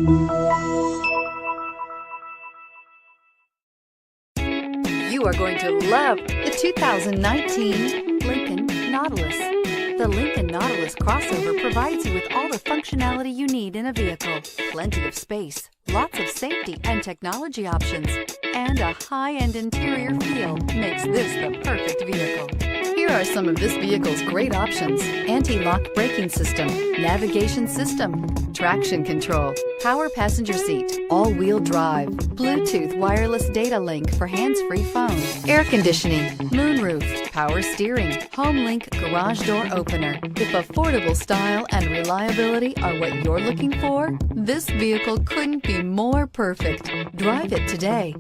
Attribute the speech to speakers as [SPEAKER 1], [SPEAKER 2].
[SPEAKER 1] You are going to love the 2019 Lincoln Nautilus. The Lincoln Nautilus crossover provides you with all the functionality you need in a vehicle. Plenty of space, lots of safety and technology options, and a high-end interior feel makes this the perfect vehicle. Here are some of this vehicle's great options: anti-lock braking system, navigation system, traction control, power passenger seat, all-wheel drive, Bluetooth wireless data link for hands-free phone, air conditioning, moonroof, power steering, HomeLink garage door opener. If affordable style and reliability are what you're looking for, this vehicle couldn't be more perfect. Drive it today.